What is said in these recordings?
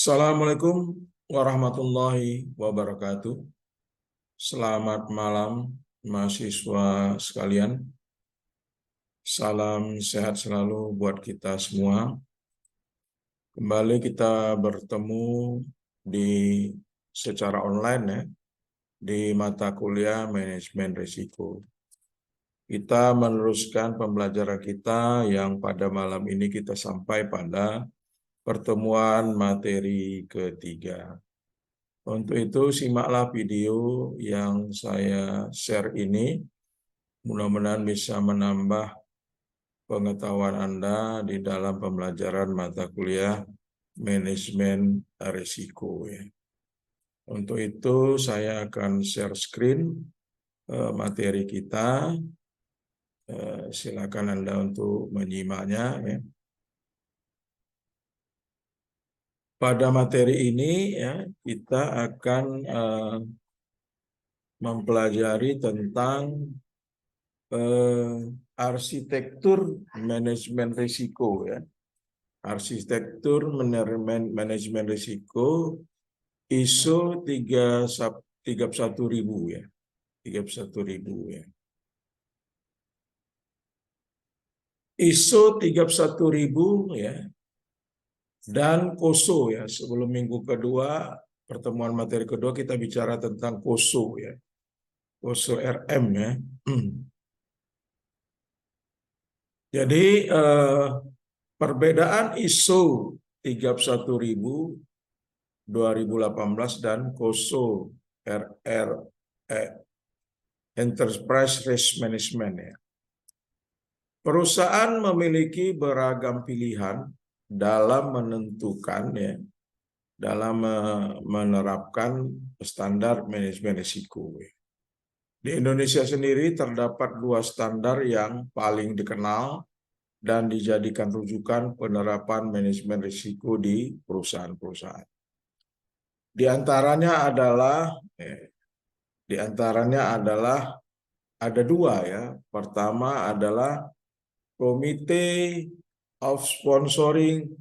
Assalamualaikum warahmatullahi wabarakatuh. Selamat malam mahasiswa sekalian. Salam sehat selalu buat kita semua. Kembali kita bertemu di secara online ya, di mata kuliah manajemen risiko. Kita meneruskan pembelajaran kita yang pada malam ini kita sampai pada pertemuan materi ketiga. Untuk itu simaklah video yang saya share ini. Mudah-mudahan bisa menambah pengetahuan Anda di dalam pembelajaran mata kuliah manajemen risiko. Untuk itu saya akan share screen materi kita. Silakan Anda untuk menyimaknya. Pada materi ini kita akan mempelajari tentang arsitektur manajemen risiko Arsitektur manajemen risiko ISO 31000 31000 ISO 31000 dan COSO Sebelum minggu kedua, pertemuan materi kedua kita bicara tentang COSO COSO RM Jadi perbedaan ISO 31000 2018 dan COSO Enterprise Risk Management Perusahaan memiliki beragam pilihan dalam menentukan dalam menerapkan standar manajemen risiko. Di Indonesia sendiri terdapat dua standar yang paling dikenal dan dijadikan rujukan penerapan manajemen risiko di perusahaan-perusahaan. Di antaranya adalah ada dua Pertama adalah Komite of Sponsoring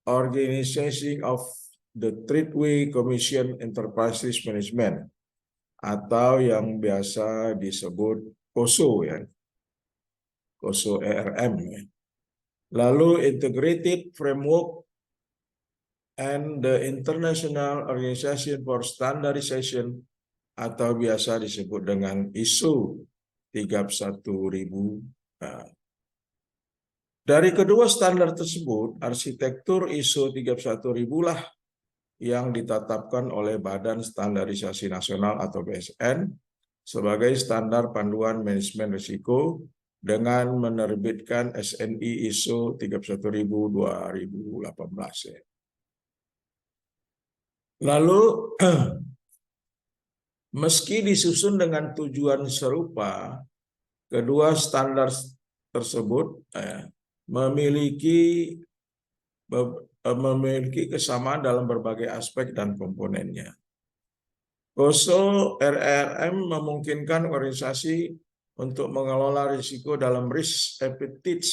Organization of the Tradeway Commission Enterprise Risk Management atau yang biasa disebut COSO COSO ERM. Lalu Integrated Framework and the International Organization for Standardization atau biasa disebut dengan ISO 31000. Dari kedua standar tersebut, arsitektur ISO 31000 lah yang ditetapkan oleh Badan Standarisasi Nasional atau BSN sebagai standar panduan manajemen risiko dengan menerbitkan SNI ISO 31000 2018. Lalu, meski disusun dengan tujuan serupa, kedua standar tersebut memiliki kesamaan dalam berbagai aspek dan komponennya. COSO RRM memungkinkan organisasi untuk mengelola risiko dalam risk appetite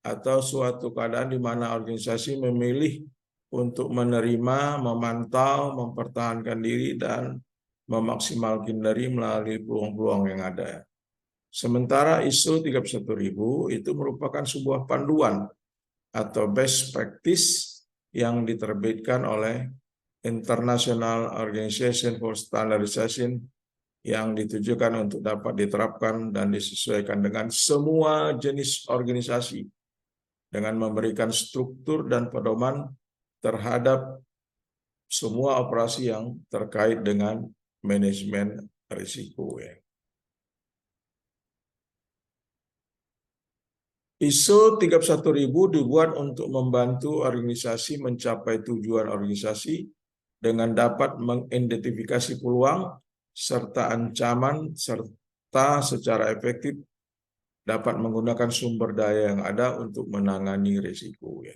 atau suatu keadaan di mana organisasi memilih untuk menerima, memantau, mempertahankan diri, dan memaksimalkan diri melalui peluang-peluang yang ada. Sementara ISO 31000 itu merupakan sebuah panduan atau best practice yang diterbitkan oleh International Organization for Standardization yang ditujukan untuk dapat diterapkan dan disesuaikan dengan semua jenis organisasi dengan memberikan struktur dan pedoman terhadap semua operasi yang terkait dengan manajemen risiko. ISO 31000 dibuat untuk membantu organisasi mencapai tujuan organisasi dengan dapat mengidentifikasi peluang serta ancaman serta secara efektif dapat menggunakan sumber daya yang ada untuk menangani risiko.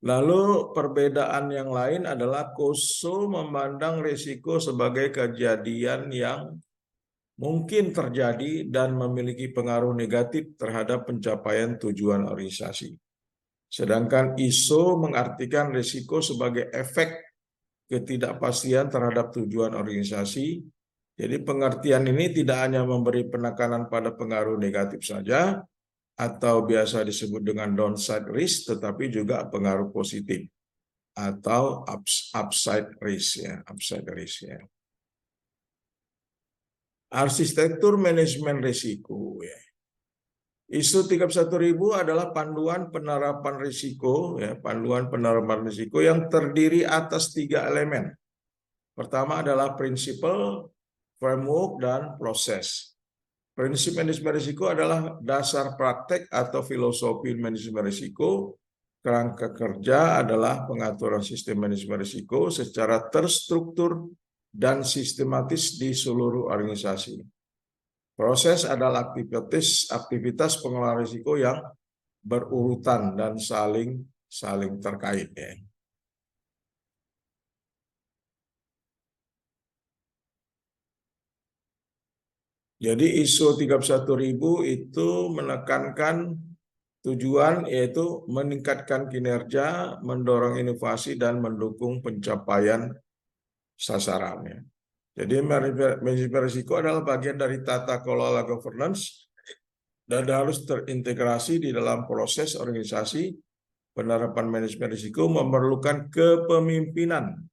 Lalu perbedaan yang lain adalah COSO memandang risiko sebagai kejadian yang mungkin terjadi dan memiliki pengaruh negatif terhadap pencapaian tujuan organisasi. Sedangkan ISO mengartikan risiko sebagai efek ketidakpastian terhadap tujuan organisasi. Jadi pengertian ini tidak hanya memberi penekanan pada pengaruh negatif saja, atau biasa disebut dengan downside risk, tetapi juga pengaruh positif atau upside risk ya, upside risk ya. Arsitektur manajemen risiko ya. ISO 31000 adalah panduan penerapan risiko ya, panduan penerapan risiko yang terdiri atas 3 elemen. Pertama adalah prinsipal, framework, dan proses. Prinsip manajemen risiko adalah dasar praktek atau filosofi manajemen risiko. Kerangka kerja adalah pengaturan sistem manajemen risiko secara terstruktur dan sistematis di seluruh organisasi. Proses adalah aktivitas pengelolaan risiko yang berurutan dan saling terkait ya. Jadi ISO 31000 itu menekankan tujuan yaitu meningkatkan kinerja, mendorong inovasi, dan mendukung pencapaian sasarannya. Jadi manajemen risiko adalah bagian dari tata kelola governance dan harus terintegrasi di dalam proses organisasi. Penerapan manajemen risiko memerlukan kepemimpinan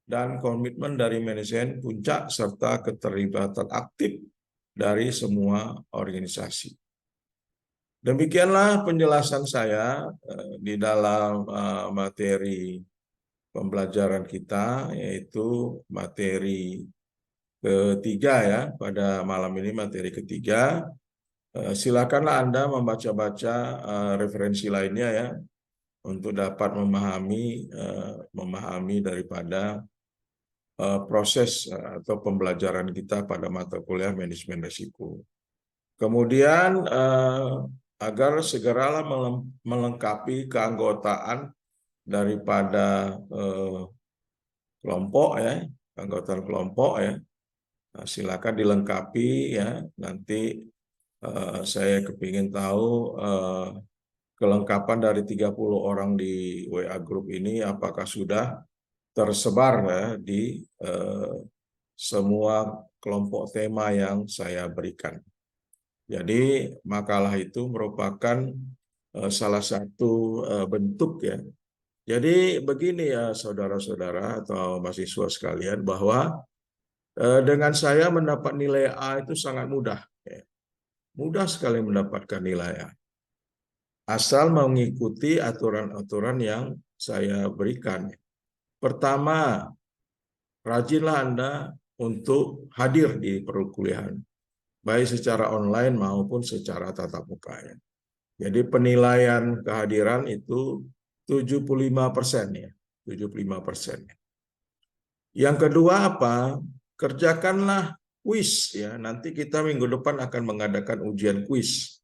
dan komitmen dari manajemen puncak serta keterlibatan aktif dari semua organisasi. Demikianlah penjelasan saya di dalam materi pembelajaran kita, yaitu materi ketiga ya, pada malam ini materi ketiga. Silakanlah Anda membaca-baca referensi lainnya ya, untuk dapat memahami daripada proses atau pembelajaran kita pada mata kuliah manajemen risiko. Kemudian agar segeralah melengkapi keanggotaan daripada kelompok ya, keanggotaan kelompok ya. Nah, silakan dilengkapi ya. Nanti saya kepingin tahu kelengkapan dari 30 orang di WA Group ini apakah sudah tersebar ya, di semua kelompok tema yang saya berikan. Jadi makalah itu merupakan salah satu bentuk ya. Jadi begini ya saudara-saudara atau mahasiswa sekalian, bahwa dengan saya mendapat nilai A itu sangat mudah. Ya. Mudah sekali mendapatkan nilai A. Asal mengikuti aturan-aturan yang saya berikan. Pertama, rajinlah Anda untuk hadir di perkuliahan, baik secara online maupun secara tatap muka. Ya. Jadi penilaian kehadiran itu 75% ya, 75%. Yang kedua apa? Kerjakanlah kuis ya. Nanti kita minggu depan akan mengadakan ujian kuis.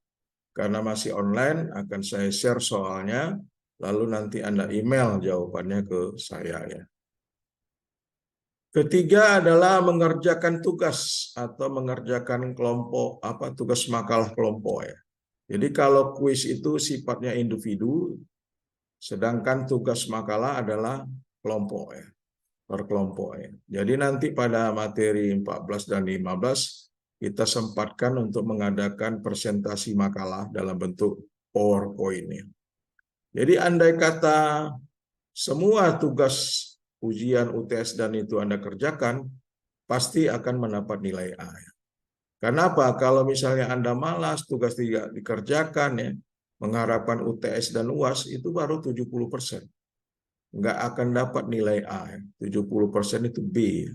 Karena masih online, akan saya share soalnya, lalu nanti Anda email jawabannya ke saya ya. Ketiga adalah mengerjakan tugas atau mengerjakan kelompok tugas makalah kelompok ya. Jadi kalau kuis itu sifatnya individu, sedangkan tugas makalah adalah kelompok ya, per kelompok ya. Jadi nanti pada materi 14 dan 15 kita sempatkan untuk mengadakan presentasi makalah dalam bentuk PowerPoint ya. Jadi andai kata semua tugas ujian UTS dan itu Anda kerjakan, pasti akan mendapat nilai A. Kenapa? Kalau misalnya Anda malas, tugas tidak dikerjakan ya, mengharapkan UTS dan UAS, itu baru 70%. Nggak akan dapat nilai A. 70% itu B.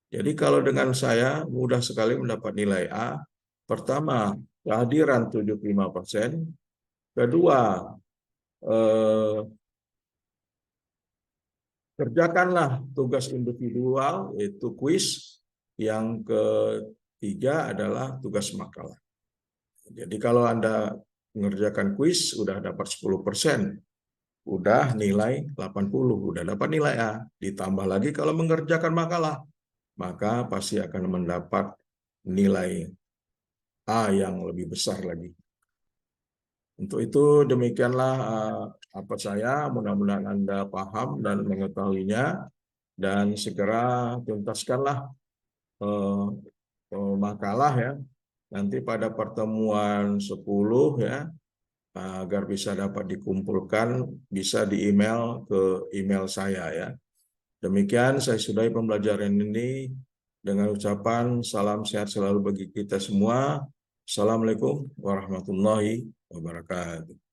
Jadi kalau dengan saya, mudah sekali mendapat nilai A. Pertama, kehadiran 75%. Kedua, kerjakanlah tugas individual, yaitu kuis. Yang ketiga adalah tugas makalah. Jadi kalau Anda mengerjakan kuis, sudah dapat 10%. Udah nilai 80, udah dapat nilai A. Ditambah lagi kalau mengerjakan makalah, maka pasti akan mendapat nilai A yang lebih besar lagi. Untuk itu demikianlah apa saya, mudah-mudahan Anda paham dan mengetahuinya, dan segera tuntaskanlah eh, makalah ya nanti pada pertemuan 10 ya, agar bisa dapat dikumpulkan, bisa di email ke email saya ya. Demikian saya sudahi pembelajaran ini dengan ucapan salam sehat selalu bagi kita semua. Assalamualaikum warahmatullahi wabarakatuh.